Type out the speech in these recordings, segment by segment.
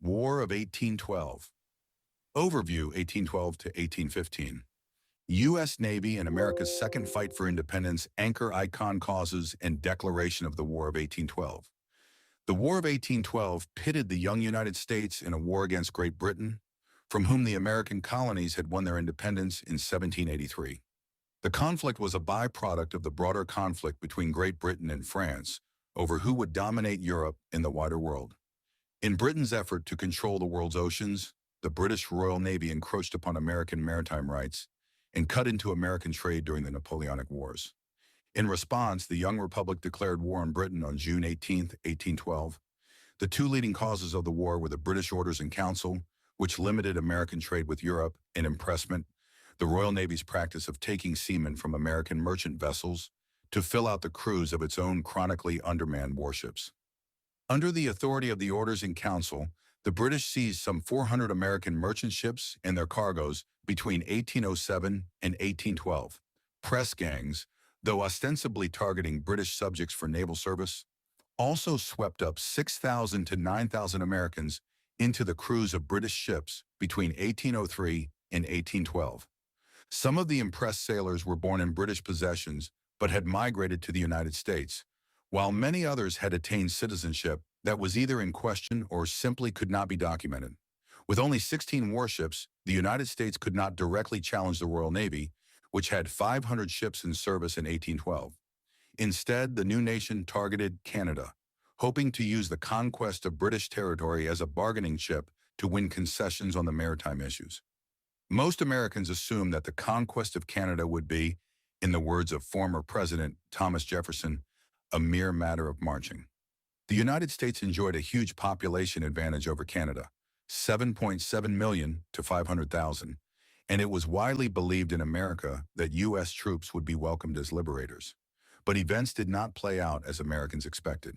War of 1812. Overview 1812 to 1815. U.S. Navy and America's second fight for independence anchor icon causes and declaration of the War of 1812. The War of 1812 pitted the young United States in a war against Great Britain, from whom the American colonies had won their independence in 1783. The conflict was a byproduct of the broader conflict between Great Britain and France over who would dominate Europe in the wider world. In Britain's effort to control the world's oceans, the British Royal Navy encroached upon American maritime rights and cut into American trade during the Napoleonic Wars. In response, the young republic declared war on Britain on June 18, 1812. The two leading causes of the war were the British Orders in Council, which limited American trade with Europe, and impressment, the Royal Navy's practice of taking seamen from American merchant vessels to fill out the crews of its own chronically undermanned warships. Under the authority of the Orders in Council, the British seized some 400 American merchant ships and their cargoes between 1807 and 1812. Press gangs, though ostensibly targeting British subjects for naval service, also swept up 6,000 to 9,000 Americans into the crews of British ships between 1803 and 1812. Some of the impressed sailors were born in British possessions but had migrated to the United States, while many others had attained citizenship that was either in question or simply could not be documented. With only 16 warships, the United States could not directly challenge the Royal Navy, which had 500 ships in service in 1812. Instead, the new nation targeted Canada, hoping to use the conquest of British territory as a bargaining chip to win concessions on the maritime issues. Most Americans assumed that the conquest of Canada would be, in the words of former President Thomas Jefferson, a mere matter of marching. The United States enjoyed a huge population advantage over Canada, 7.7 million to 500,000, and it was widely believed in America that U.S. troops would be welcomed as liberators. But events did not play out as Americans expected.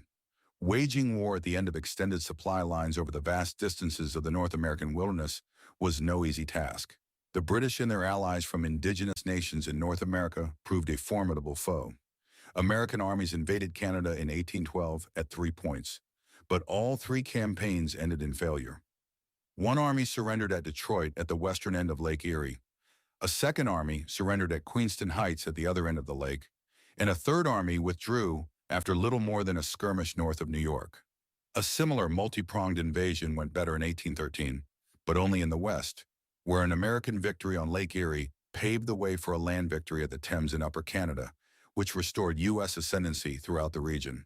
Waging war at the end of extended supply lines over the vast distances of the North American wilderness was no easy task. The British and their allies from indigenous nations in North America proved a formidable foe. American armies invaded Canada in 1812 at 3 points, but all three campaigns ended in failure. One army surrendered at Detroit at the western end of Lake Erie. A second army surrendered at Queenston Heights at the other end of the lake, and a third army withdrew after little more than a skirmish north of New York. A similar multi-pronged invasion went better in 1813, but only in the west, where an American victory on Lake Erie paved the way for a land victory at the Thames in Upper Canada, which restored U.S. ascendancy throughout the region.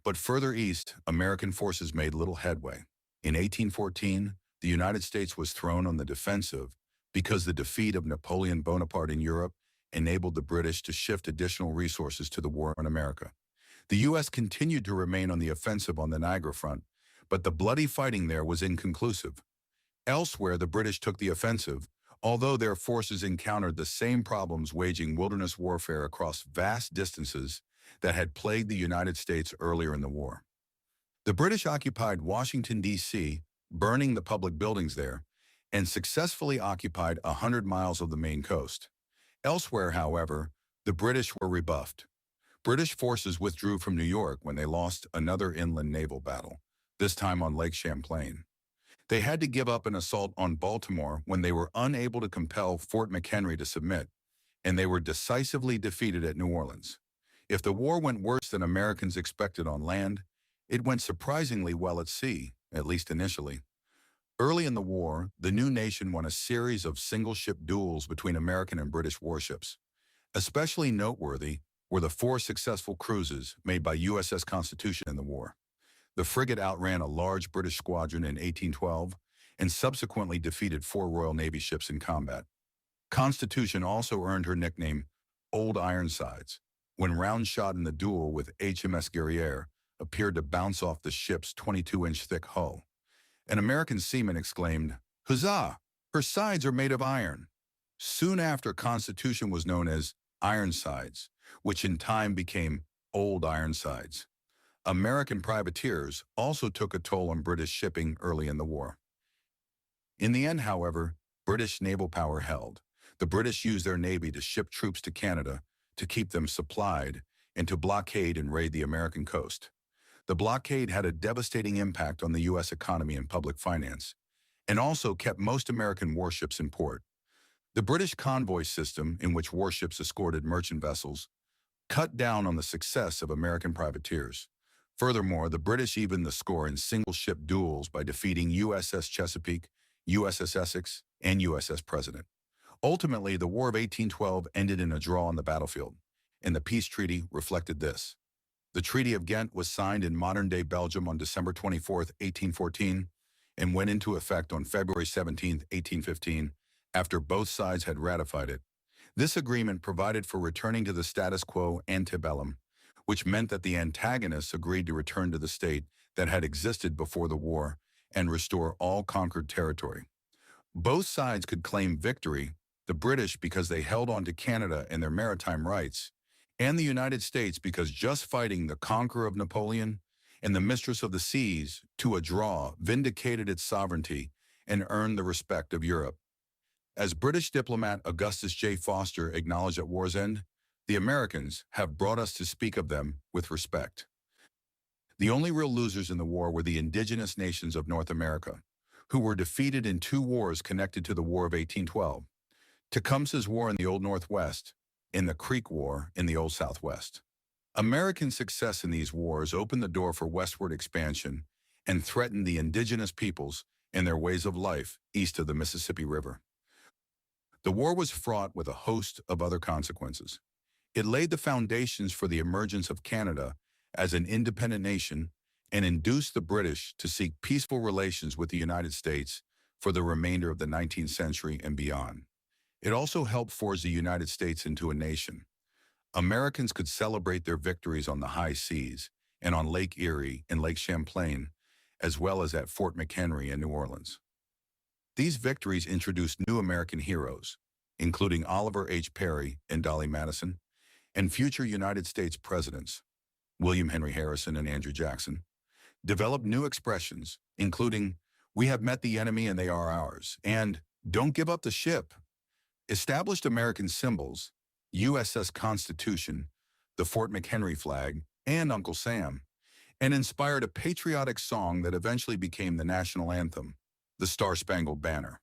But further east, American forces made little headway. In 1814, the United States was thrown on the defensive because the defeat of Napoleon Bonaparte in Europe enabled the British to shift additional resources to the war on America. The U.S. continued to remain on the offensive on the Niagara front, but the bloody fighting there was inconclusive. Elsewhere, the British took the offensive, although their forces encountered the same problems waging wilderness warfare across vast distances that had plagued the United States earlier in the war. The British occupied Washington, D.C., burning the public buildings there, and successfully occupied 100 miles of the Maine coast. Elsewhere, however, the British were rebuffed. British forces withdrew from New York when they lost another inland naval battle, this time on Lake Champlain. They had to give up an assault on Baltimore when they were unable to compel Fort McHenry to submit, and they were decisively defeated at New Orleans. If the war went worse than Americans expected on land, it went surprisingly well at sea, at least initially. Early in the war, the new nation won a series of single-ship duels between American and British warships. Especially noteworthy were the 4 successful cruises made by USS Constitution in the war. The frigate outran a large British squadron in 1812 and subsequently defeated 4 Royal Navy ships in combat. Constitution also earned her nickname Old Ironsides when round shot in the duel with HMS Guerriere appeared to bounce off the ship's 22-inch thick hull. An American seaman exclaimed, "Huzzah! Her sides are made of iron." Soon after, Constitution was known as Ironsides, which in time became Old Ironsides. American privateers also took a toll on British shipping early in the war. In the end, however, British naval power held. The British used their navy to ship troops to Canada, to keep them supplied, and to blockade and raid the American coast. The blockade had a devastating impact on the U.S. economy and public finance, and also kept most American warships in port. The British convoy system, in which warships escorted merchant vessels, cut down on the success of American privateers. Furthermore, the British evened the score in single-ship duels by defeating USS Chesapeake, USS Essex, and USS President. Ultimately, the War of 1812 ended in a draw on the battlefield, and the peace treaty reflected this. The Treaty of Ghent was signed in modern-day Belgium on December 24, 1814, and went into effect on February 17, 1815, after both sides had ratified it. This agreement provided for returning to the status quo ante bellum, which meant that the antagonists agreed to return to the state that had existed before the war and restore all conquered territory. Both sides could claim victory, the British because they held on to Canada and their maritime rights, and the United States because just fighting the conqueror of Napoleon and the mistress of the seas to a draw vindicated its sovereignty and earned the respect of Europe. As British diplomat Augustus J. Foster acknowledged at war's end, the Americans have brought us to speak of them with respect. The only real losers in the war were the indigenous nations of North America, who were defeated in two wars connected to the War of 1812, Tecumseh's War in the Old Northwest and the Creek War in the Old Southwest. American success in these wars opened the door for westward expansion and threatened the indigenous peoples and their ways of life east of the Mississippi River. The war was fraught with a host of other consequences. It laid the foundations for the emergence of Canada as an independent nation and induced the British to seek peaceful relations with the United States for the remainder of the 19th century and beyond. It also helped forge the United States into a nation. Americans could celebrate their victories on the high seas and on Lake Erie and Lake Champlain, as well as at Fort McHenry in New Orleans. These victories introduced new American heroes, including Oliver H. Perry and Dolly Madison, and future United States presidents, William Henry Harrison and Andrew Jackson, developed new expressions, including, "We have met the enemy and they are ours," and "Don't give up the ship," established American symbols, USS Constitution, the Fort McHenry flag, and Uncle Sam, and inspired a patriotic song that eventually became the national anthem, the Star-Spangled Banner.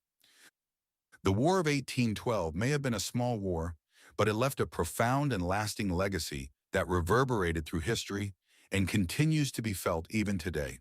The War of 1812 may have been a small war, but it left a profound and lasting legacy that reverberated through history and continues to be felt even today.